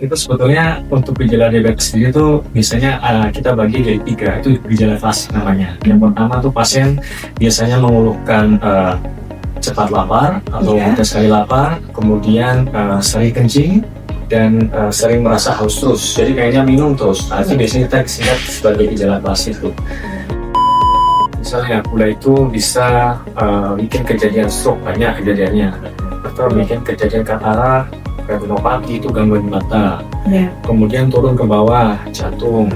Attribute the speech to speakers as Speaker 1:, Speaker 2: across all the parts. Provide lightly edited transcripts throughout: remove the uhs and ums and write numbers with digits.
Speaker 1: itu sebetulnya untuk gejala diabetes sendiri itu biasanya kita bagi dari 3, itu gejala klasik namanya. Yang pertama tuh pasien biasanya mengeluhkan cepat lapar atau mudah sekali lapar, kemudian sering kencing dan sering merasa haus terus. Jadi kayaknya minum terus. Itu biasanya kita singkat sebagai gejala klasik tuh. Misalnya gula itu bisa bikin kejadian stroke, banyak kejadiannya, atau bikin kejadian katarak, retinopati itu gangguan mata, kemudian turun ke bawah jantung,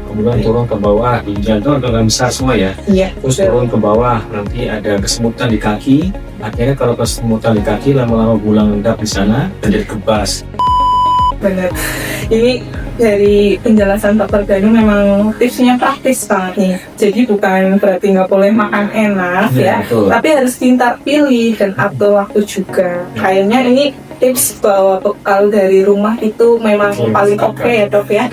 Speaker 1: kemudian turun ke bawah ginjal, itu agak besar semua ya. Terus turun ke bawah nanti ada kesemutan di kaki, akhirnya kalau kesemutan di kaki lama-lama gula mengendap di sana dan jadi kebas.
Speaker 2: Benar. Ini dari penjelasan Dr. Danu memang tipsnya praktis banget nih. Jadi bukan berarti nggak boleh makan enak ya, tapi harus pintar pilih dan atur waktu juga. Kayaknya ini tips bawa bekal dari rumah itu memang paling oke ya dok ya.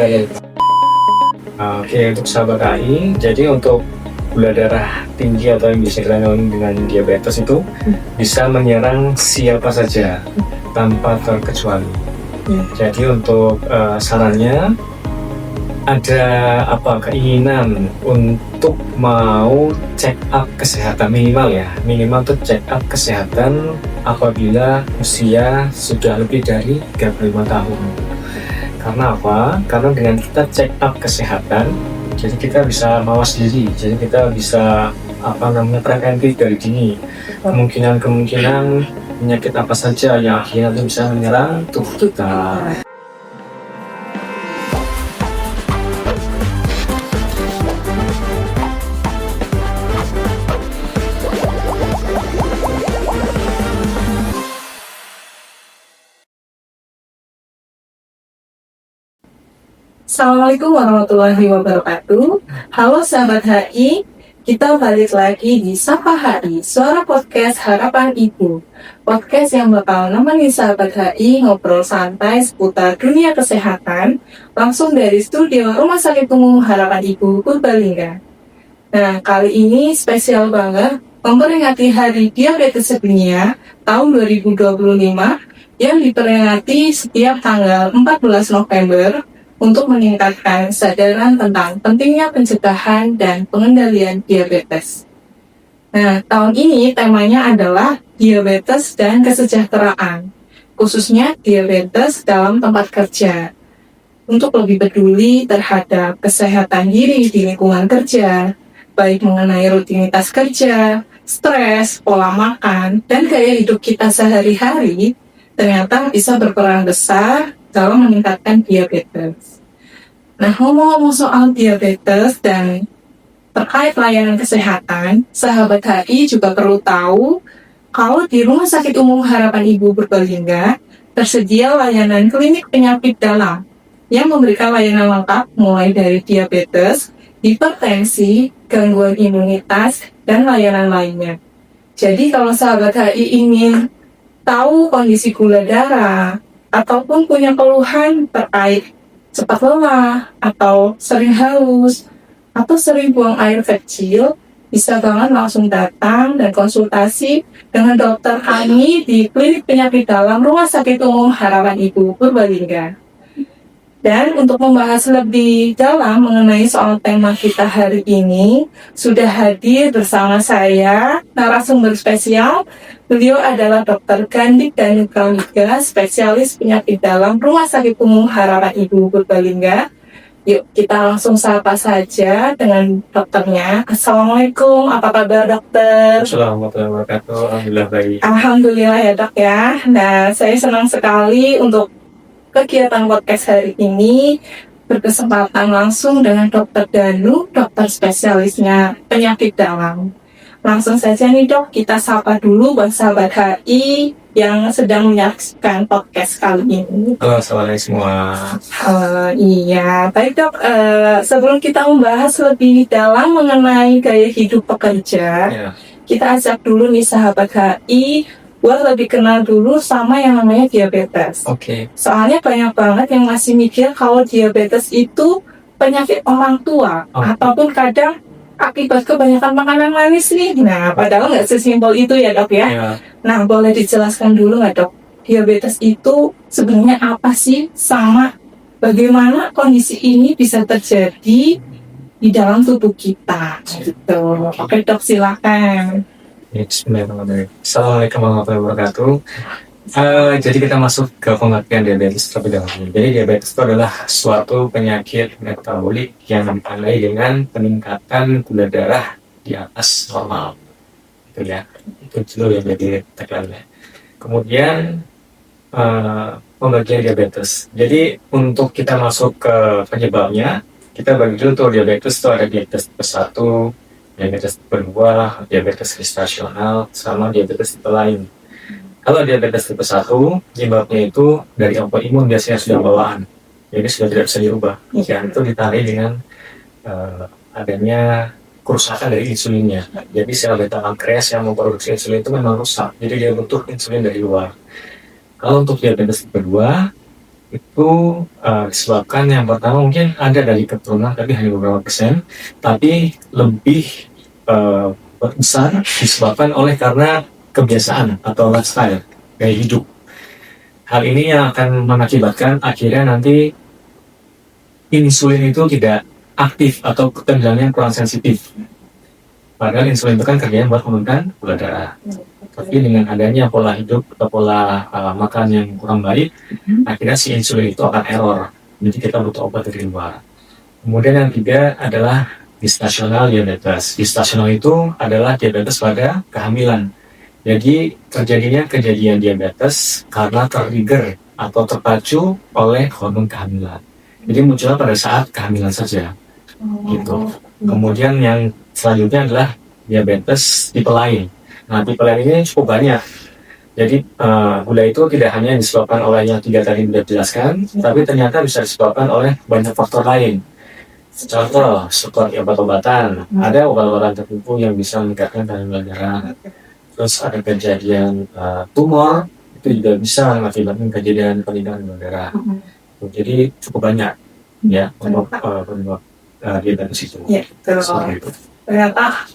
Speaker 1: Oke, untuk sahabat AI, jadi untuk gula darah tinggi atau yang bisa kita kenal dengan diabetes itu bisa menyerang siapa saja tanpa terkecuali. Jadi untuk sarannya ada keinginan untuk mau check up kesehatan minimal tuh check up kesehatan apabila usia sudah lebih dari 35 tahun. Karena apa? Karena dengan kita check up kesehatan, jadi kita bisa mawas diri, jadi kita bisa preventif dari dini kemungkinan penyakit apa saja yang akhirnya bisa menyerang tubuh kita.
Speaker 2: Assalamualaikum warahmatullahi wabarakatuh. Halo sahabat HI, kita balik lagi di Sapa HI, suara podcast Harapan Ibu. Podcast yang bakal nemenin sahabat HI ngobrol santai seputar dunia kesehatan, langsung dari studio Rumah Sakit Umum Harapan Ibu Purbalingga. Nah, kali ini spesial banget memperingati Hari Diabetes Sedunia tahun 2025 yang diperingati setiap tanggal 14 November untuk meningkatkan kesadaran tentang pentingnya pencegahan dan pengendalian diabetes. Nah, tahun ini temanya adalah diabetes dan kesejahteraan, khususnya diabetes dalam tempat kerja. Untuk lebih peduli terhadap kesehatan diri di lingkungan kerja, baik mengenai rutinitas kerja, stres, pola makan, dan gaya hidup kita sehari-hari, ternyata bisa berperan besar dalam meningkatkan diabetes. Nah, ngomong-ngomong soal diabetes dan terkait layanan kesehatan, sahabat HI juga perlu tahu kalau di Rumah Sakit Umum Harapan Ibu Purbalingga tersedia layanan klinik penyakit dalam yang memberikan layanan lengkap mulai dari diabetes, hipertensi, gangguan imunitas, dan layanan lainnya. Jadi kalau sahabat HI ingin tahu kondisi gula darah, ataupun punya keluhan terkait cepat lelah, atau sering haus, atau sering buang air kecil, bisa banget langsung datang dan konsultasi dengan dokter kami di Klinik Penyakit Dalam Rumah Sakit Umum Harapan Ibu Purbalingga. Dan untuk membahas lebih dalam mengenai soal tema kita hari ini, sudah hadir bersama saya narasumber spesial. Beliau adalah Dr. Gandik Danu Pramida, spesialis penyakit dalam Rumah Sakit Umum Harapan Ibu Purbalingga. Yuk kita langsung sapa saja dengan dokternya. Assalamualaikum, apa kabar dokter?
Speaker 1: Assalamualaikum warahmatullahi wabarakatuh. Alhamdulillah baik.
Speaker 2: Alhamdulillah ya dok ya. Nah, saya senang sekali untuk kegiatan podcast hari ini berkesempatan langsung dengan Dr. Danu, dokter spesialisnya penyakit dalam. Langsung saja nih dok, kita sapa dulu buat sahabat HI yang sedang menyaksikan podcast kali ini.
Speaker 1: Halo, assalamualaikum semua.
Speaker 2: Iya, baik dok. Sebelum kita membahas lebih dalam mengenai gaya hidup pekerja, kita ajak dulu nih sahabat HI buat lebih kenal dulu sama yang namanya diabetes. Soalnya banyak banget yang masih mikir kalau diabetes itu penyakit orang tua, ataupun kadang akibat kebanyakan makanan manis nih. Nah, padahal nggak sesimpel itu ya dok ya. Nah, boleh dijelaskan dulu nggak dok, diabetes itu sebenarnya apa sih, sama bagaimana kondisi ini bisa terjadi di dalam tubuh kita gitu. Oke dok, silakan.
Speaker 1: Bismillahirrahmanirrahim. Assalamualaikum warahmatullahi wabarakatuh. Jadi kita masuk ke pengertian diabetes terlebih dahulu. Jadi diabetes itu adalah suatu penyakit metabolik yang ditandai dengan peningkatan gula darah di atas normal. Itu ya, itu dulu ya jadi tagline-nya. Kemudian pembagian diabetes. Jadi untuk kita masuk ke penyebabnya, kita bagi dulu tuh diabetes itu ada diabetes tipe 1, diabetes tipe 2, diabetes gestasional, sama diabetes tipe lain. Kalau diabetes tipe 1, penyebabnya itu dari autoimun, biasanya sudah bawaan. Jadi sudah tidak bisa dirubah. Dan itu ditandai dengan adanya kerusakan dari insulinnya. Jadi sel beta pankreas yang memproduksi insulin itu memang rusak. Jadi dia butuh insulin dari luar. Kalau untuk diabetes tipe 2, itu disebabkan yang pertama mungkin ada dari keturunan, tapi hanya beberapa persen. Tapi lebih besar disebabkan oleh karena kebiasaan atau lifestyle, gaya hidup. Hal ini yang akan mengakibatkan akhirnya nanti insulin itu tidak aktif atau kendalinya kurang sensitif. Padahal insulin itu kan kerjanya buat menurunkan gula darah. Tapi dengan adanya pola hidup atau pola makan yang kurang baik, akhirnya si insulin itu akan error. Jadi kita butuh obat dari luar. Kemudian yang ketiga adalah gestasional diabetes. Gestasional itu adalah diabetes pada kehamilan. Jadi terjadinya kejadian diabetes karena tertrigger atau terpacu oleh hormon kehamilan. Jadi munculnya pada saat kehamilan saja, gitu. Kemudian yang selanjutnya adalah diabetes tipe lain. Nah, tipe lain ini cukup banyak. Jadi gula itu tidak hanya disebabkan oleh yang 3 tadi sudah dijelaskan, tapi ternyata bisa disebabkan oleh banyak faktor lain. Contoh seperti obat-obatan, ada obat-obatan tertentu yang bisa meningkatkan kadar gula darah. Terus ada kejadian tumor, itu juga bisa mengakibatkan kejadian peningkatan gula darah. Jadi cukup banyak ya untuk penyebab diabetes itu.
Speaker 2: Ya, betul. Ternyata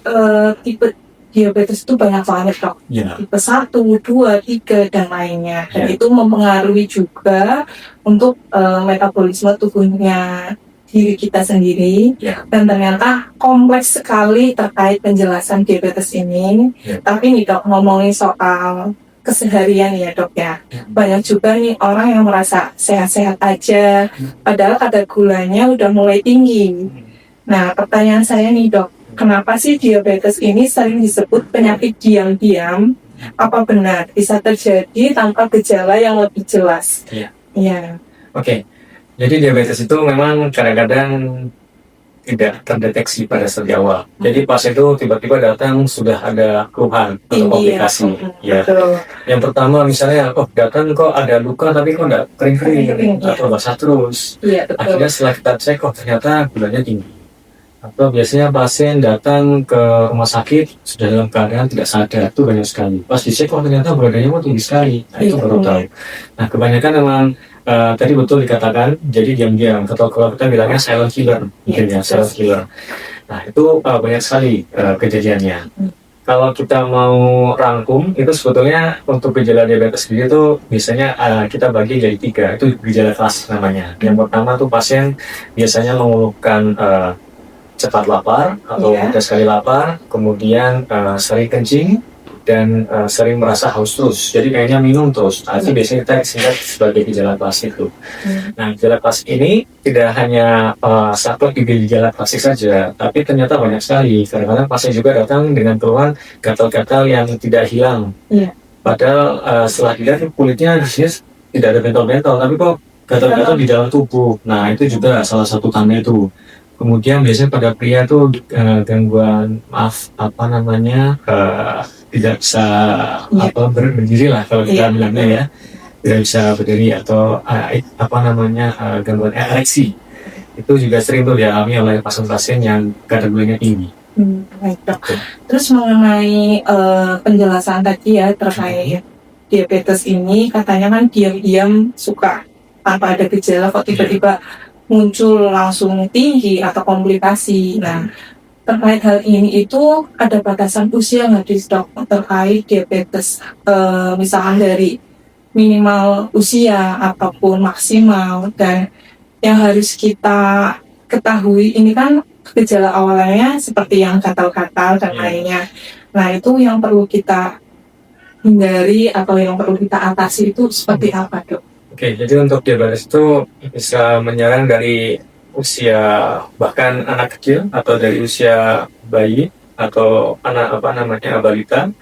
Speaker 2: tipe diabetes itu banyak banget dok.
Speaker 1: Ya.
Speaker 2: Tipe 1, 2, 3 dan lainnya. Dan
Speaker 1: Ya.
Speaker 2: itu mempengaruhi juga untuk metabolisme tubuhnya diri kita sendiri.
Speaker 1: Ya.
Speaker 2: Dan ternyata kompleks sekali terkait penjelasan diabetes ini.
Speaker 1: Ya.
Speaker 2: Tapi nih dok, ngomongin soal keseharian ya dok ya. Banyak juga nih orang yang merasa sehat-sehat aja, padahal kadar gulanya udah mulai tinggi. Nah, pertanyaan saya nih dok, kenapa sih diabetes ini sering disebut penyakit diam-diam? Apa benar bisa terjadi tanpa gejala yang lebih jelas?
Speaker 1: Iya.
Speaker 2: Iya.
Speaker 1: Oke. Jadi diabetes itu memang kadang-kadang tidak terdeteksi pada sejak awal. Jadi pasien itu tiba-tiba datang sudah ada keluhan atau komplikasi. Ya.
Speaker 2: Betul.
Speaker 1: Yang pertama misalnya, datang kok ada luka tapi kok enggak kering-kering atau basah terus.
Speaker 2: Iya, betul.
Speaker 1: Akhirnya setelah kita cek, ternyata gulanya tinggi. Atau biasanya pasien datang ke rumah sakit sudah dalam keadaan tidak sadar, itu banyak sekali. Pas dicek, ternyata gula darahnya tinggi sekali. Nah, itu baru tahu. Nah, kebanyakan memang tadi betul dikatakan, jadi diam-diam. Kalau kita bilangnya silent killer, silent killer. Nah, itu banyak sekali kejadiannya. Kalau kita mau rangkum, itu sebetulnya untuk gejala diabetes sendiri itu biasanya kita bagi jadi 3. Itu gejala klasik namanya. Yang pertama tuh pasien biasanya mengeluhkan cepat lapar atau mudah sekali lapar, kemudian sering kencing dan sering merasa haus terus. Jadi kayaknya minum terus. Nah, itu biasanya kita singkat sebagai gejala klasik itu. Nah, gejala klasik ini tidak hanya satu gejala klasik saja, tapi ternyata banyak sekali. Kadang-kadang pasien juga datang dengan keluhan gatal-gatal yang tidak hilang. Padahal setelah dilihat kulitnya di sini tidak ada bentol-bentol, tapi kok gatal-gatal di dalam tubuh. Nah, itu juga salah satu tanda itu. Kemudian biasanya pada pria tuh gangguan tidak bisa berdiri lah kalau kita bilangnya ya, tidak bisa berdiri atau gangguan ereksi. Itu juga sering tuh dialami oleh pasien-pasien yang kadar gulanya tinggi.
Speaker 2: Baik dok. Terus mengenai penjelasan tadi ya terkait diabetes ini, katanya kan diam-diam suka tanpa ada gejala kok tiba-tiba muncul langsung tinggi atau komplikasi. Nah, terkait hal ini itu ada batasan usia nggak di dok terkait diabetes? Misalkan dari minimal usia ataupun maksimal, dan yang harus kita ketahui ini kan gejala awalnya seperti yang gatal-gatal dan lainnya. Nah, itu yang perlu kita hindari atau yang perlu kita atasi itu seperti apa, Dok?
Speaker 1: Oke, jadi untuk diabetes itu bisa menyerang dari usia bahkan anak kecil atau dari usia bayi atau anak balita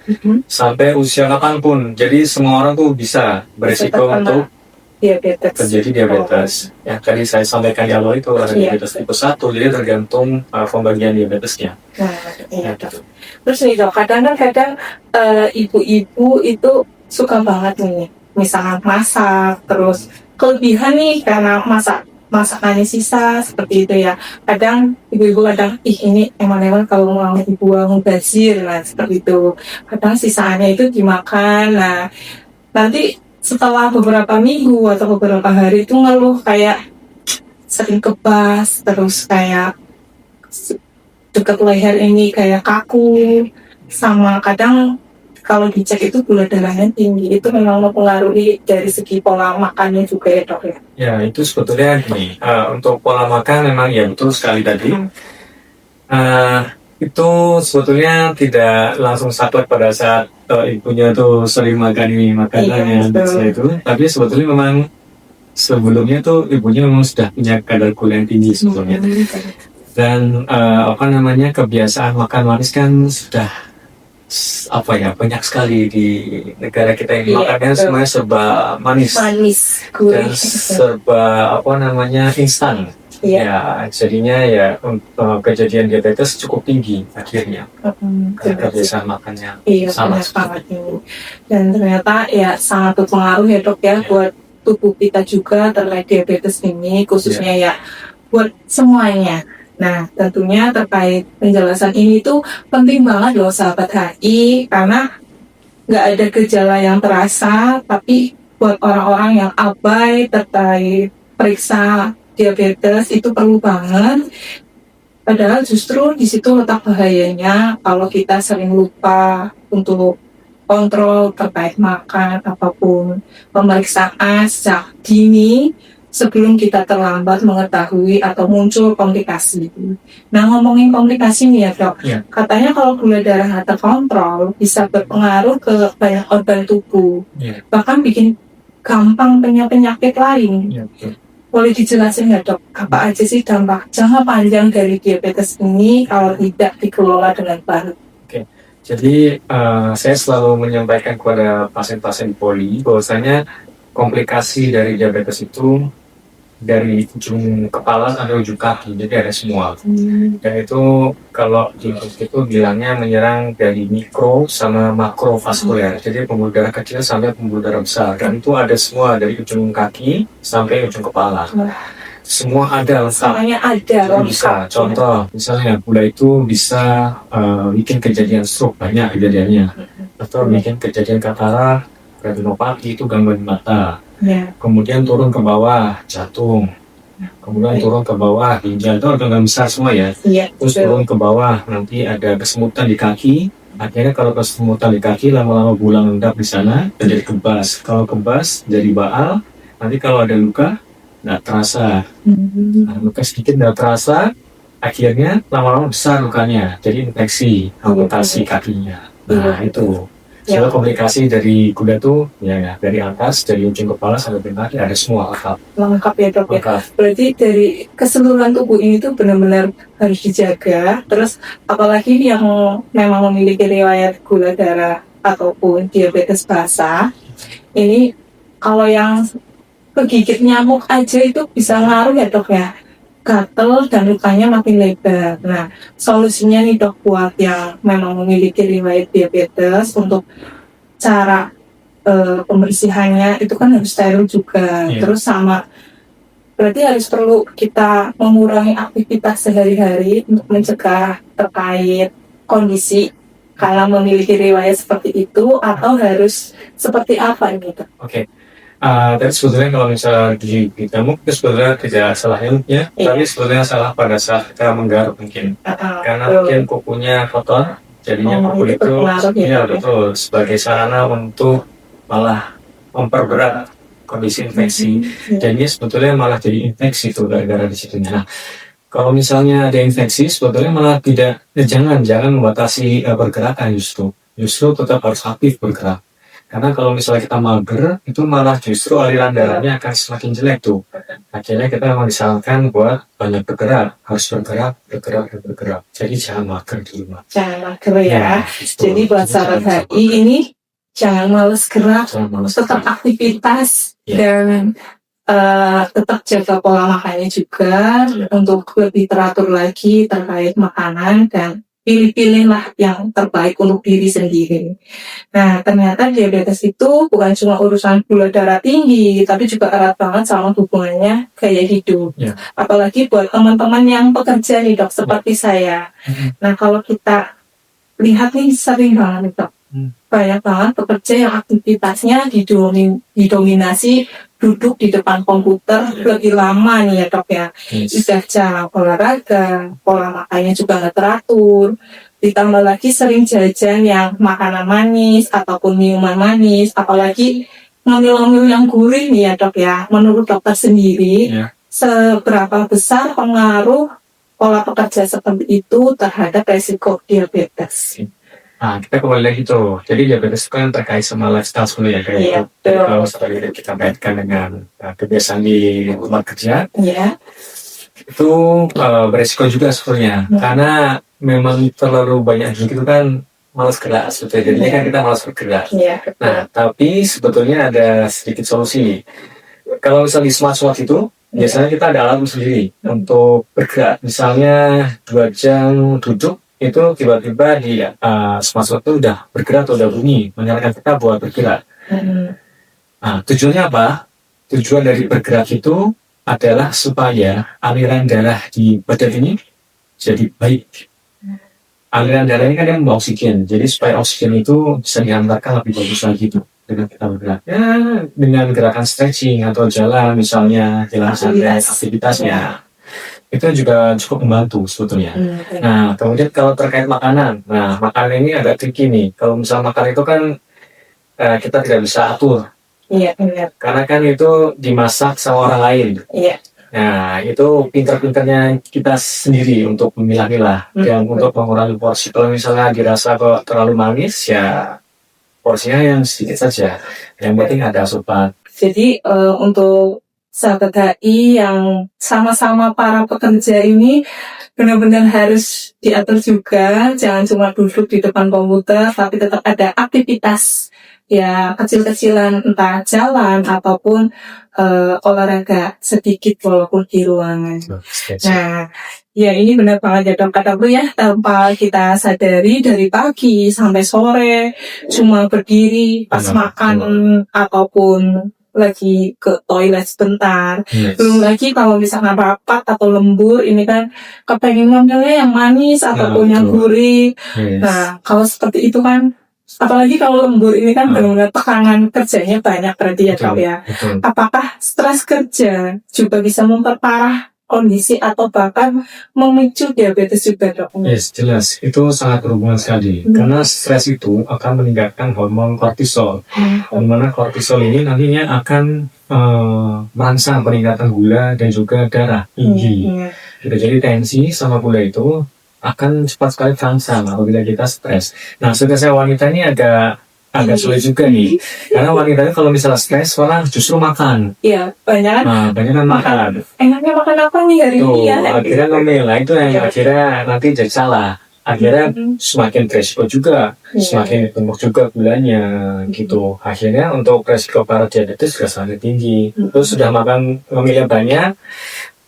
Speaker 1: sampai usia kapanpun. Jadi semua orang tuh bisa berisiko untuk
Speaker 2: diabetes.
Speaker 1: terjadi diabetes. Yang tadi saya sampaikan di awal itu ada diabetes tipe 1, jadi tergantung pembagian diabetesnya.
Speaker 2: Nah, iya, Dok. Terus nih, Dok, kadang-kadang ibu-ibu itu suka banget nih, misalnya masak, terus kelebihan nih karena masakannya sisa seperti itu ya. Kadang ibu-ibu ini emang kalau mau dibuang mubazir, nah seperti itu. Kadang sisaannya itu dimakan. Nah, nanti setelah beberapa minggu atau beberapa hari itu ngeluh kayak sering kebas, terus kayak dekat leher ini kayak kaku, sama kadang kalau dicek itu gula darahnya tinggi. Itu memang mempengaruhi dari segi pola makannya juga ya, Dok ya?
Speaker 1: Ya, itu sebetulnya gini, untuk pola makan memang ya betul sekali tadi. Itu sebetulnya tidak langsung saklek pada saat ibunya tuh sering makan ini makanannya itu, tapi sebetulnya memang sebelumnya tuh ibunya memang sudah punya kadar gula yang tinggi sebetulnya. Dan kebiasaan makan manis kan sudah banyak sekali di negara kita ini. Makannya semuanya serba manis dan serba instan. Ya, jadinya ya kejadian diabetes cukup tinggi akhirnya karena kebiasaan makannya sama seperti
Speaker 2: itu. Dan ternyata ya sangat berpengaruh ya, Dok ya, buat tubuh kita juga terkait diabetes ini, khususnya ya buat semuanya. Nah, tentunya terkait penjelasan ini tuh penting banget loh sahabat HI, karena nggak ada gejala yang terasa, tapi buat orang-orang yang abai terkait periksa diabetes itu perlu banget. Padahal justru di situ letak bahayanya kalau kita sering lupa untuk kontrol terkait makan apapun, pemeriksaan sejak dini sebelum kita terlambat mengetahui atau muncul komplikasi. Nah, ngomongin komplikasi nih ya, Dok, katanya kalau gula darah nggak terkontrol bisa berpengaruh ke banyak organ tubuh, bahkan bikin gampang penyakit lain. Boleh dijelasin nggak, Dok, apa aja sih dampak jangka panjang dari diabetes ini kalau tidak dikelola dengan baik?
Speaker 1: Jadi saya selalu menyampaikan kepada pasien-pasien poli bahwasanya komplikasi dari diabetes itu dari ujung kepala sampai ujung kaki, jadi ada semua. Dan itu kalau di itu bilangnya menyerang dari mikro sama makrovaskuler, jadi pembuluh darah kecil sampai pembuluh darah besar, dan itu ada semua dari ujung kaki sampai ujung kepala. Semua ada lengkap.
Speaker 2: Semuanya ada lengkap.
Speaker 1: Bisa, contoh misalnya gula itu bisa bikin kejadian stroke, banyak kejadiannya, atau bikin kejadian katarak, retinopati, itu gangguan mata. Kemudian turun ke bawah, jantung. Kemudian turun ke bawah, ginjal, itu organ besar semua ya. Terus turun ke bawah, nanti ada kesemutan di kaki. Akhirnya kalau kesemutan di kaki, lama-lama bulang endap di sana, dan jadi kebas. Kalau kebas, jadi baal. Nanti kalau ada luka, nggak terasa. Luka sedikit nggak terasa, akhirnya lama-lama besar lukanya. Jadi infeksi, amputasi kakinya. Nah, itu. Soal komplikasi dari gula tuh ya dari atas, dari ujung kepala sampai kaki ada semua
Speaker 2: lengkap ya, Dok ya. Berarti dari keseluruhan tubuh ini tuh benar-benar harus dijaga. Terus apalagi yang memang memiliki riwayat gula darah ataupun diabetes basah, ini kalau yang kegigit nyamuk aja itu bisa ngaruh ya, Dok ya, gatel dan lukanya makin lebar. Nah, solusinya nih, Dok, buat yang memang memiliki riwayat diabetes, untuk cara pembersihannya itu kan harus steril juga. Terus sama berarti harus perlu kita mengurangi aktivitas sehari-hari untuk mencegah terkait kondisi kalau memiliki riwayat seperti itu, atau harus seperti apa gitu?
Speaker 1: Tapi sebetulnya kalau misalnya di nyamuk itu sebetulnya tidak salah ilmunya, tapi sebetulnya salah pada saat kita menggaruk mungkin. Karena mungkin kukunya kotor, jadinya kuku itu betul sebagai sarana untuk malah memperberat kondisi infeksi. Dan ini sebetulnya malah jadi infeksi tuh gara-gara di situnya. Nah, kalau misalnya ada infeksi, sebetulnya malah jangan membatasi pergerakan justru tetap harus aktif bergerak. Karena kalau misalnya kita mager, itu malah justru aliran darahnya akan semakin jelek tuh. Akhirnya kita memang disarankan buat banyak bergerak, harus bergerak. Jadi jangan mager di rumah.
Speaker 2: Jangan mager ya.
Speaker 1: Gitu.
Speaker 2: Jadi buat sahabat HI ini jangan males gerak, tetap aktivitas dan tetap jaga pola makannya juga untuk lebih teratur lagi terkait makanan dan pilih-pilihlah yang terbaik untuk diri sendiri. Nah, ternyata diabetes itu bukan cuma urusan gula darah tinggi, tapi juga erat banget sama hubungannya gaya hidup.
Speaker 1: Ya.
Speaker 2: Apalagi buat teman-teman yang pekerja nih dok, seperti saya. Nah, kalau kita lihat nih sering banget nih dok, banyak banget pekerja yang aktivitasnya didominasi duduk di depan komputer lebih lama nih ya dok ya. Udah jarang olahraga, pola makannya juga nggak teratur, ditambah lagi sering jajan yang makanan manis ataupun minuman manis, apalagi ngemil-ngemil yang gurih nih ya dok ya. Menurut dokter sendiri, seberapa besar pengaruh pola pekerja seperti itu terhadap resiko diabetes?
Speaker 1: Nah, kita kembali lagi tuh. Jadi diabetes itu kan terkait sama lifestyle sebenarnya ya, kayak itu. Kalau seperti kita kaitkan dengan kebiasaan di tempat kerja, itu beresiko juga sebenarnya. Karena memang terlalu banyak gitu kan malas gerak sebetulnya. Jadi kan kita malas bergerak. Nah, tapi sebetulnya ada sedikit solusi. Kalau misalnya di smartwatch itu, biasanya kita ada alarm sendiri untuk bergerak. Misalnya 2 jam duduk, itu tiba-tiba di smartwatch itu udah bergerak atau udah bunyi menyarankan kita buat bergerak. Nah, tujuannya apa? Tujuan dari bergerak itu adalah supaya aliran darah di badan ini jadi baik. Aliran darah ini kan yang membawa oksigen, jadi supaya oksigen itu bisa diantarkan lebih bagus lagi tuh dengan kita bergerak. Ya, dengan gerakan stretching atau jalan misalnya, jalan santai aktivitasnya. Itu juga cukup membantu sebetulnya. Nah, kemudian kalau terkait makanan, makanan ini agak tricky nih. Kalau misalnya makan itu kan kita tidak bisa atur.
Speaker 2: Iya, benar.
Speaker 1: Karena kan itu dimasak sama orang lain.
Speaker 2: Iya.
Speaker 1: Nah, itu pintar-pintarnya kita sendiri untuk memilah-milah dan untuk mengurangi porsi. Kalau misalnya dirasa kok terlalu manis, ya porsinya yang sedikit saja. Yang penting ada asupan.
Speaker 2: Jadi untuk sahabat HI yang sama-sama para pekerja ini benar-benar harus diatur juga, jangan cuma duduk di depan komputer, tapi tetap ada aktivitas ya kecil-kecilan, entah jalan ataupun olahraga sedikit walaupun di ruangan. Nah, ya ini benar banget ya dok, kata Bu ya, tanpa kita sadari dari pagi sampai sore cuma berdiri pas makan ataupun lagi ke toilet sebentar. Belum lagi kalau misalnya rapat atau lembur, ini kan kepengen ngambilnya yang manis ataupun yang gurih. Nah, kalau seperti itu kan, apalagi kalau lembur ini kan benar-benar tekanan kerjanya banyak berarti ya dok ya. Apakah stres kerja juga bisa memperparah kondisi atau bahkan memicu diabetes juga dok?
Speaker 1: Yes, jelas. Itu sangat berhubungan sekali. Karena stres itu akan meningkatkan hormon kortisol. Dimana kortisol ini nantinya akan merangsang peningkatan gula dan juga darah tinggi. Jadi tensi sama gula itu akan cepat sekali terangsang apabila kita stres. Nah, saya wanita ini agak sulit juga nih, karena wanita itu kalau misalnya stres malah justru makan.
Speaker 2: Iya, banyak
Speaker 1: kan makan.
Speaker 2: Enaknya makan apa nih hari ini ya?
Speaker 1: Akhirnya ngemil, nah itu yang akhirnya nanti jadi salah. Akhirnya semakin resiko juga, semakin gemuk juga gulanya gitu. Akhirnya untuk resiko para diabetes juga sangat tinggi. Terus sudah makan ngemilnya banyak,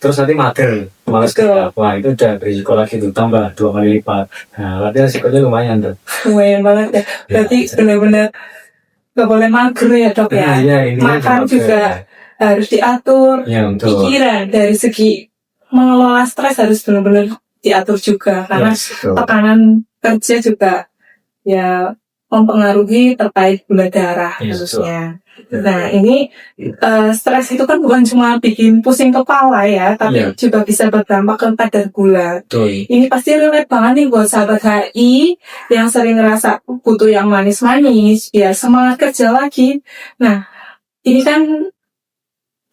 Speaker 1: terus nanti mager, malas gerak. Wah, itu udah berisiko lagi tuh, tambah 2 kali lipat. Nah, berarti resikonya lumayan tuh.
Speaker 2: Lumayan banget ya. Berarti benar-benar gak boleh mager ya dok ya. Makan juga harus diatur. Pikiran dari segi mengelola stres harus benar-benar diatur juga. Karena tekanan kerja juga ya mempengaruhi terkait gula darah khususnya. Nah, ini stres itu kan bukan cuma bikin pusing kepala ya, tapi juga bisa berdampak ke kadar gula. Ini pasti relate banget nih buat sahabat HI yang sering ngerasa butuh yang manis-manis biar semangat kerja lagi. Nah, ini kan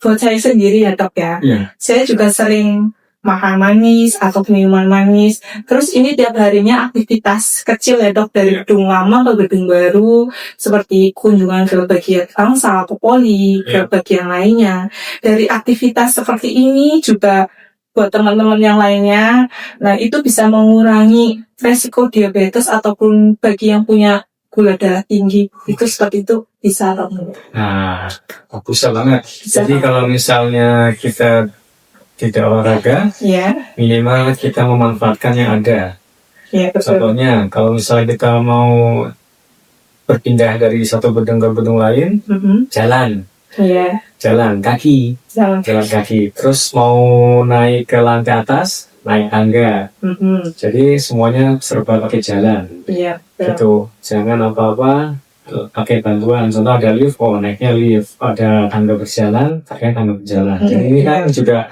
Speaker 2: buat saya sendiri ya dok ya.
Speaker 1: Iya.
Speaker 2: Saya juga sering makan manis atau minuman manis. Terus ini tiap harinya aktivitas kecil ya dok, dari gedung lama ke gedung baru, seperti kunjungan ke bagian Tangsel, ke Poli, ke bagian lainnya. Dari aktivitas seperti ini juga buat teman-teman yang lainnya, nah itu bisa mengurangi resiko diabetes ataupun bagi yang punya gula darah tinggi, itu seperti itu bisa dok.
Speaker 1: Nah, bagus banget.
Speaker 2: Bisa.
Speaker 1: Jadi kalau misalnya kita tidak olahraga,
Speaker 2: Ya,
Speaker 1: minimal kita memanfaatkan yang ada.
Speaker 2: ya betul.
Speaker 1: Contohnya, kalau misalnya kita mau berpindah dari satu gedung ke gedung lain, jalan kaki, jalan kaki. Terus mau naik ke lantai atas, naik tangga. Jadi semuanya serba pakai jalan.
Speaker 2: Iya.
Speaker 1: Gitu. Jangan apa-apa pakai bantuan. Contoh ada lift, naiknya lift. Ada tangga berjalan, pakai tangga berjalan. Jadi ini kan juga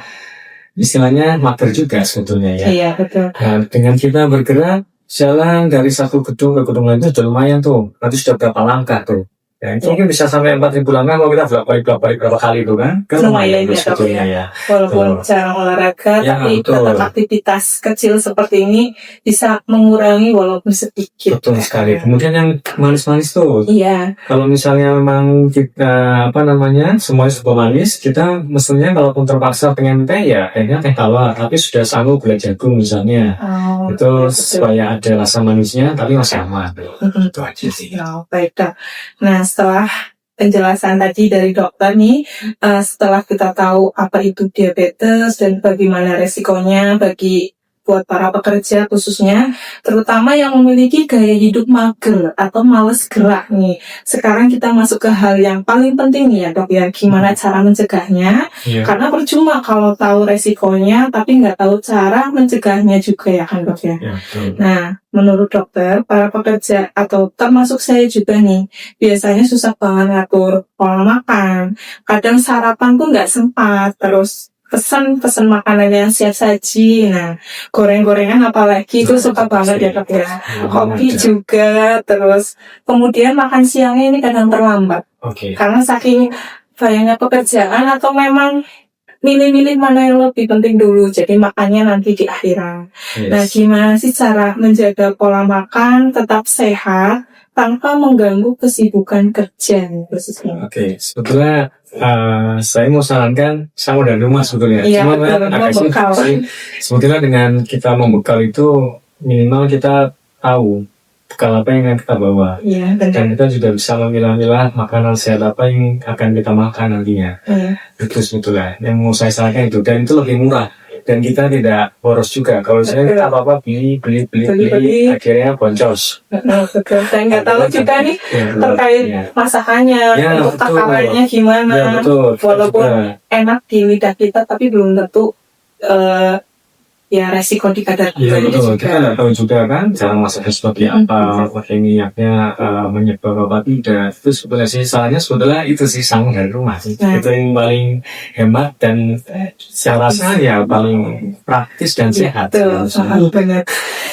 Speaker 1: istilahnya mager juga sebetulnya ya.
Speaker 2: Iya betul.
Speaker 1: Nah, dengan kita bergerak jalan dari satu gedung ke gedung lain itu sudah lumayan tuh. Nanti sudah berapa langkah tuh? Ya itu mungkin bisa sampai 4.000 langkah kalau kita bolak-balik berapa kali itu kan?
Speaker 2: Lumayan ya,
Speaker 1: sebetulnya ya.
Speaker 2: Walaupun jarang olahraga,
Speaker 1: Ya,
Speaker 2: tapi
Speaker 1: betul.
Speaker 2: tetap aktivitas kecil seperti ini bisa mengurangi walaupun sedikit.
Speaker 1: Betul sekali. Kemudian yang manis-manis tuh.
Speaker 2: Iya.
Speaker 1: Kalau misalnya memang kita semuanya serba manis, kita mestinya kalaupun terpaksa pengen teh ya kayaknya teh tawar, tapi sudah sanggup gula jagung misalnya. Itu
Speaker 2: betul.
Speaker 1: supaya ada rasa manisnya tapi masih aman. Itu aja sih.
Speaker 2: Ya, baik dah. Nah, setelah penjelasan tadi dari dokter nih, setelah kita tahu apa itu diabetes dan bagaimana resikonya bagi buat para pekerja khususnya, terutama yang memiliki gaya hidup mager atau males gerak nih. Sekarang kita masuk ke hal yang paling penting nih ya dok ya, gimana cara mencegahnya.
Speaker 1: Iya.
Speaker 2: Karena percuma kalau tahu resikonya tapi nggak tahu cara mencegahnya juga ya kan dok ya.
Speaker 1: Ya, betul.
Speaker 2: Nah, menurut dokter, para pekerja atau termasuk saya juga nih, biasanya susah banget ngatur pola makan. Kadang sarapan tuh nggak sempat, terus pesan makanan yang siap saji. Nah, goreng-gorengan apalagi itu suka banget ya dok ya. Kopi juga, terus kemudian makan siangnya ini kadang terlambat.
Speaker 1: Oke.
Speaker 2: Karena saking banyaknya pekerjaan atau memang milih-milih mana yang lebih penting dulu, jadi makannya nanti di akhiran. Nah, gimana sih cara menjaga pola makan tetap sehat tanpa mengganggu kesibukan kerja khususnya?
Speaker 1: Oke, sebetulnya saya mau sarankan sama dari rumah sebetulnya.
Speaker 2: Iya,
Speaker 1: Cuma
Speaker 2: betul,
Speaker 1: agak
Speaker 2: membekal.
Speaker 1: sulit sih. Sebetulnya dengan kita membekal itu minimal kita tahu bekal apa yang akan kita bawa.
Speaker 2: Iya, benar.
Speaker 1: Dan kita juga bisa memilah-milah makanan sehat apa yang akan kita makan nantinya.
Speaker 2: Iya.
Speaker 1: Itu sebetulnya yang mau saya sarankan itu, dan itu lebih murah dan kita tidak boros juga. Kalau saya
Speaker 2: Betul.
Speaker 1: apa beli,
Speaker 2: Beli.
Speaker 1: akhirnya boncos.
Speaker 2: Betul. Saya nggak tahu juga nih
Speaker 1: Ya,
Speaker 2: terkait
Speaker 1: ya.
Speaker 2: masakannya,
Speaker 1: Ya,
Speaker 2: untuk
Speaker 1: betul.
Speaker 2: takarannya gimana.
Speaker 1: Ya, betul.
Speaker 2: Walaupun
Speaker 1: Juga.
Speaker 2: enak di lidah kita, tapi belum tentu ya resiko di kadar
Speaker 1: Iya
Speaker 2: gulanya
Speaker 1: betul,
Speaker 2: juga.
Speaker 1: kita nggak tahu juga kan cara masaknya seperti apa, pakai minyaknya menyebab apa tidak. Itu sebetulnya sih salahnya sebetulnya itu sih sang dari rumah sih.
Speaker 2: Nah.
Speaker 1: Itu yang paling hemat dan saya rasa ya paling praktis dan sehat.
Speaker 2: Betul,
Speaker 1: Ya,
Speaker 2: sangat benar.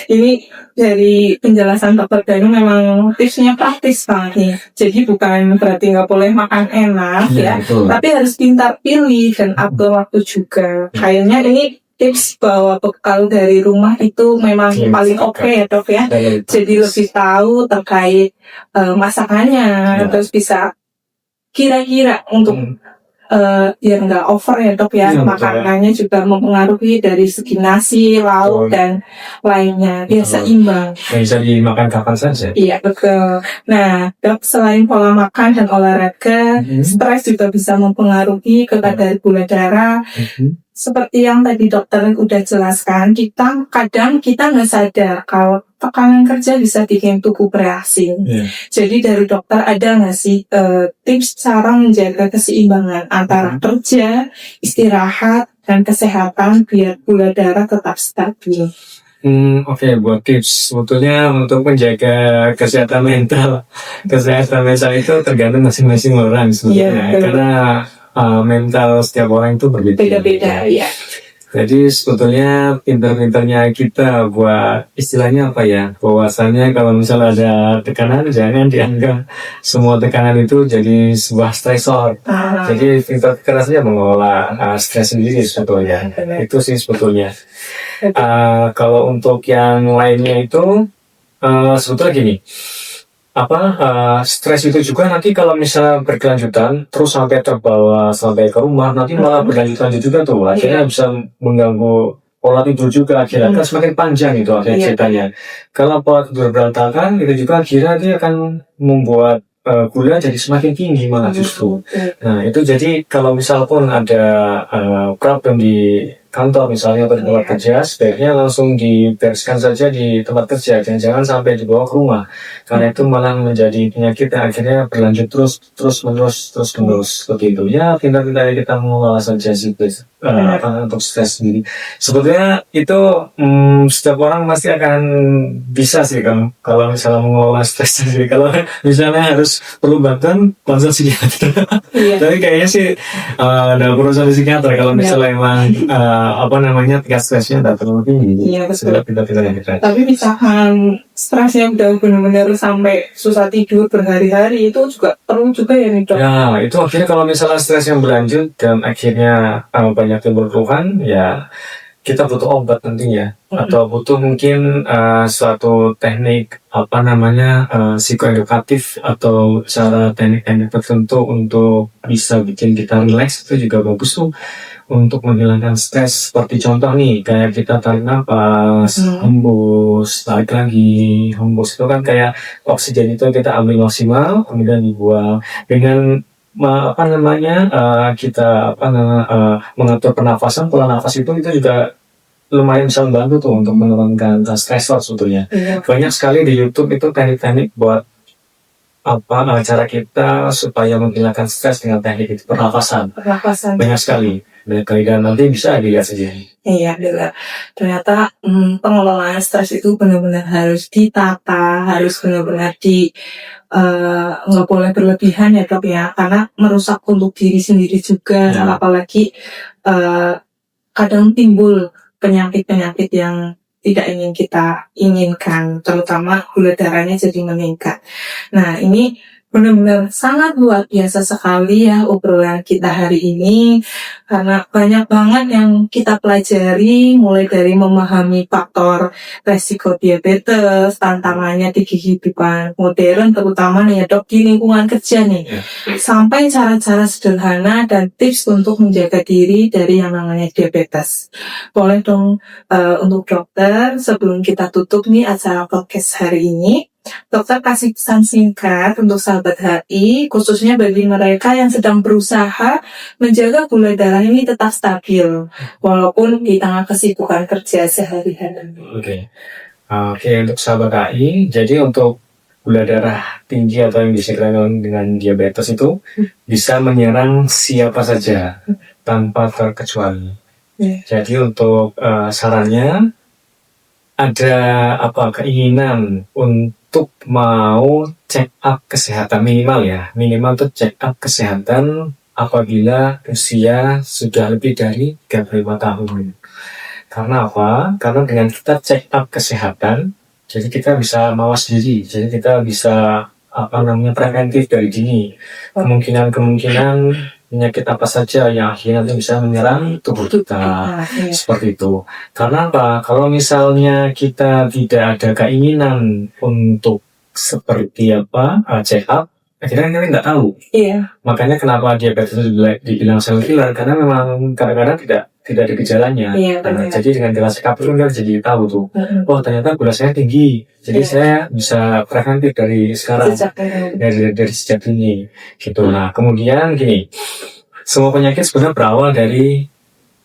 Speaker 2: Ini dari penjelasan dokter Danu memang tipsnya praktis banget nih. Jadi bukan berarti nggak boleh makan enak ya,
Speaker 1: betul.
Speaker 2: tapi harus pintar pilih dan atur waktu juga. Kayaknya ini tips bawa bekal dari rumah itu memang
Speaker 1: Iya,
Speaker 2: paling oke ya dok ya.
Speaker 1: Dan
Speaker 2: Jadi lebih tahu terkait masakannya,
Speaker 1: Ya.
Speaker 2: terus bisa kira-kira untuk biar nggak over ya dok ya,
Speaker 1: Iya, betul.
Speaker 2: makanannya juga mempengaruhi dari segi nasi, lauk,
Speaker 1: Betul.
Speaker 2: dan lainnya, biar
Speaker 1: Betul.
Speaker 2: seimbang.
Speaker 1: bisa dimakan kapan saja.
Speaker 2: Iya betul. Nah dok, selain pola makan dan olahraga, stres juga bisa mempengaruhi ke kadar gula darah. Seperti yang tadi dokter udah jelaskan, kadang kita nggak sadar kalau tekanan kerja bisa bikin tubuh bereaksi.
Speaker 1: Iya.
Speaker 2: Jadi dari dokter ada nggak sih tips cara menjaga keseimbangan antara kerja, istirahat, dan kesehatan biar gula darah tetap stabil?
Speaker 1: Oke, buat tips sebetulnya untuk menjaga kesehatan mental itu tergantung masing-masing orang sebetulnya.
Speaker 2: Iya, betul.
Speaker 1: Karena mental setiap orang itu berbeda.
Speaker 2: Beda-beda ya.
Speaker 1: Jadi sebetulnya pintar-pintarnya kita buat istilahnya apa ya? Bahwasannya kalau misalnya ada tekanan jangan dianggap semua tekanan itu jadi sebuah stresor. Jadi pintar kerasnya mengelola stres sendiri sebetulnya. Itu sih sebetulnya. Kalau untuk yang lainnya itu sebetulnya gini. Stres itu juga nanti kalau misalnya berkelanjutan terus sampai terbawa sampai ke rumah nanti malah berlanjut juga tuh akhirnya bisa mengganggu pola tidur juga akhirnya kan semakin panjang itu akhirnya ceritanya. Kalau pola tidur berantakan itu juga akhirnya dia akan membuat gula jadi semakin tinggi malah justru. Nah itu jadi kalau misal pun ada problem di kantor misalnya atau di tempat kerja sebaiknya langsung dibereskan saja di tempat kerja dan jangan sampai dibawa ke rumah karena itu malah menjadi penyakit yang akhirnya berlanjut terus menerus seperti itu ya. Pintar-pintar kita mengelola saja sih untuk stres sendiri sebetulnya itu setiap orang pasti akan bisa sih kalau misalnya mengelola stres sendiri. Kalau misalnya harus perlu bantuan konsul psikiater tapi kayaknya sih ada perusahaan psikiater kalau misalnya emang tingkat stresnya tidak terlalu tinggi.
Speaker 2: Iya betul.
Speaker 1: Pintar-pintar yang kita.
Speaker 2: Tapi misalkan stresnya udah benar-benar sampai susah tidur berhari-hari itu juga perlu juga ya nih dok?
Speaker 1: Ya itu akhirnya kalau misalnya stres yang berlanjut dan akhirnya banyak timbul keluhan ya kita butuh obat nantinya atau butuh mungkin suatu teknik psikoedukatif atau cara teknik-teknik tertentu untuk bisa bikin kita relax itu juga bagus tuh untuk menghilangkan stres. Seperti contoh nih kayak kita tarik nafas, hembus, tarik lagi, hembus itu kan kayak oksigen itu kita ambil maksimal kemudian dibuang dengan mengatur pernafasan, pola nafas itu juga lumayan bisa membantu tuh untuk menurunkan stresor sebetulnya. Banyak sekali di YouTube itu teknik-teknik buat cara kita supaya menghilangkan stres dengan teknik itu pernafasan. Banyak sekali dan nanti bisa dilihat saja.
Speaker 2: Iya, ternyata pengelolaan stres itu benar-benar harus ditata, harus benar-benar nggak boleh berlebihan ya dok ya, karena merusak untuk diri sendiri juga, apalagi kadang timbul penyakit-penyakit yang tidak ingin kita inginkan, terutama gula darahnya jadi meningkat. Nah ini benar-benar sangat luar biasa sekali ya obrolan kita hari ini, karena banyak banget yang kita pelajari, mulai dari memahami faktor resiko diabetes, tantangannya di kehidupan modern terutama nih ya dok di lingkungan kerja nih, sampai cara-cara sederhana dan tips untuk menjaga diri dari yang namanya diabetes. Boleh dong untuk dokter sebelum kita tutup nih acara podcast hari ini, dokter kasih pesan singkat untuk sahabat HI, khususnya bagi mereka yang sedang berusaha menjaga gula darah ini tetap stabil, walaupun di tengah kesibukan kerja sehari-hari.
Speaker 1: Oke, untuk sahabat HI, jadi untuk gula darah tinggi atau yang dikenal dengan diabetes itu bisa menyerang siapa saja tanpa terkecuali. Jadi untuk sarannya ada keinginan untuk mau check up kesehatan minimal tuh check up kesehatan apabila usia sudah lebih dari 35 tahun. Karena apa? Karena dengan kita check up kesehatan, jadi kita bisa mawas diri, jadi kita bisa preventif dari dini kemungkinan penyakit apa saja yang akhirnya bisa menyerang tubuh kita. Seperti itu. Karena apa? Kalau misalnya kita tidak ada keinginan untuk seperti check up, akhirnya kita nggak tahu. Makanya kenapa diabetes dibilang silent killer, karena memang kadang-kadang tidak ada gejalanya. Jadi dengan gelas check up itu kan jadi tahu tuh, oh ternyata gula saya tinggi, jadi saya bisa preventif dari sekarang, dari sejak dini gitu. Nah kemudian gini, semua penyakit sebenarnya berawal dari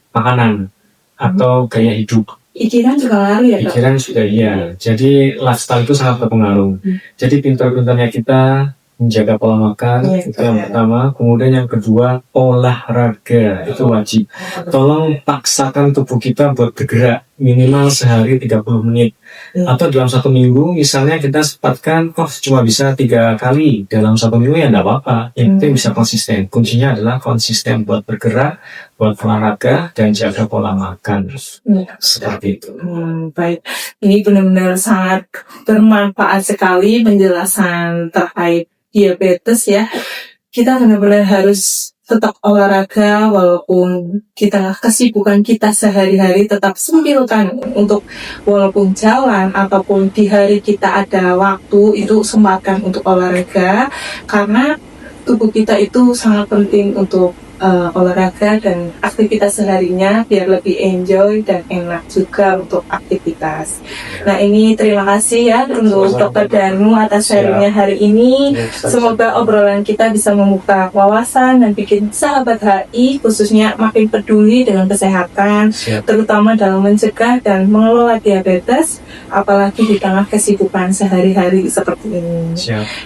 Speaker 1: makanan atau gaya hidup.
Speaker 2: Pikiran juga ngaruh ya dok?
Speaker 1: Pikiran sudah iya, jadi lifestyle itu sangat berpengaruh. Jadi pintar-pintarnya kita menjaga pola makan, itu yang pertama. Kemudian yang kedua, olahraga itu wajib. Tolong paksakan tubuh kita buat bergerak minimal sehari 30 menit. Atau dalam satu minggu misalnya kita sempatkan cuma bisa 3 kali dalam satu minggu, ya enggak apa-apa. Yang penting bisa konsisten. Kuncinya adalah konsisten buat bergerak, buat olahraga, dan jaga pola makan. Seperti itu.
Speaker 2: Baik, ini benar-benar sangat bermanfaat sekali penjelasan terkait diabetes ya. Kita benar-benar harus tetap olahraga walaupun kita kesibukan kita sehari-hari, tetap sempilkan untuk walaupun jalan ataupun di hari kita ada waktu itu sempatkan untuk olahraga, karena tubuh kita itu sangat penting untuk olahraga dan aktivitas seharinya biar lebih enjoy dan enak juga untuk aktivitas. Nah, ini terima kasih ya untuk Dr. Danu atas sharingnya hari ini. Semoga obrolan kita bisa membuka wawasan dan bikin sahabat HI khususnya makin peduli dengan kesehatan, terutama dalam mencegah dan mengelola diabetes, apalagi di tengah kesibukan sehari-hari seperti ini.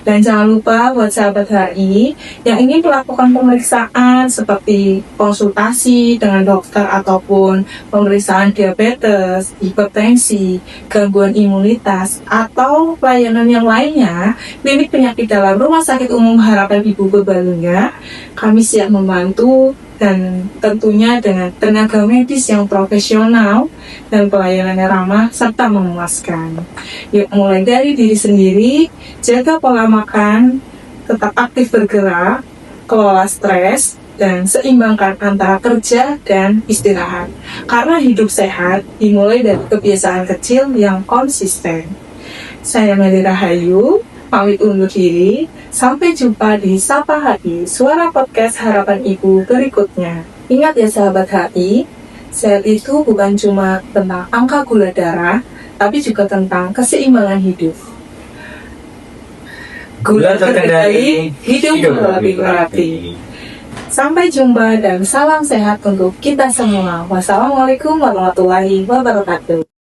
Speaker 2: Dan jangan lupa buat sahabat HI yang ingin melakukan pemeriksaan seperti konsultasi dengan dokter ataupun pemeriksaan diabetes, hipertensi, gangguan imunitas, atau pelayanan yang lainnya, klinik penyakit dalam Rumah Sakit Umum Harapan Ibu Bebalunga, kami siap membantu dan tentunya dengan tenaga medis yang profesional dan pelayanannya ramah serta memuaskan. Yuk, mulai dari diri sendiri, jaga pola makan, tetap aktif bergerak, kelola stres, dan seimbangkan antara kerja dan istirahat. Karena hidup sehat dimulai dari kebiasaan kecil yang konsisten. Saya Meli Rahayu, pamit undur diri. Sampai jumpa di Sapa HI, suara podcast harapan ibu berikutnya. Ingat ya sahabat HI, sehat itu bukan cuma tentang angka gula darah, tapi juga tentang keseimbangan hidup. Gula terkendali, hidup lebih berapi. Sampai jumpa dan salam sehat untuk kita semua. Wassalamualaikum warahmatullahi wabarakatuh.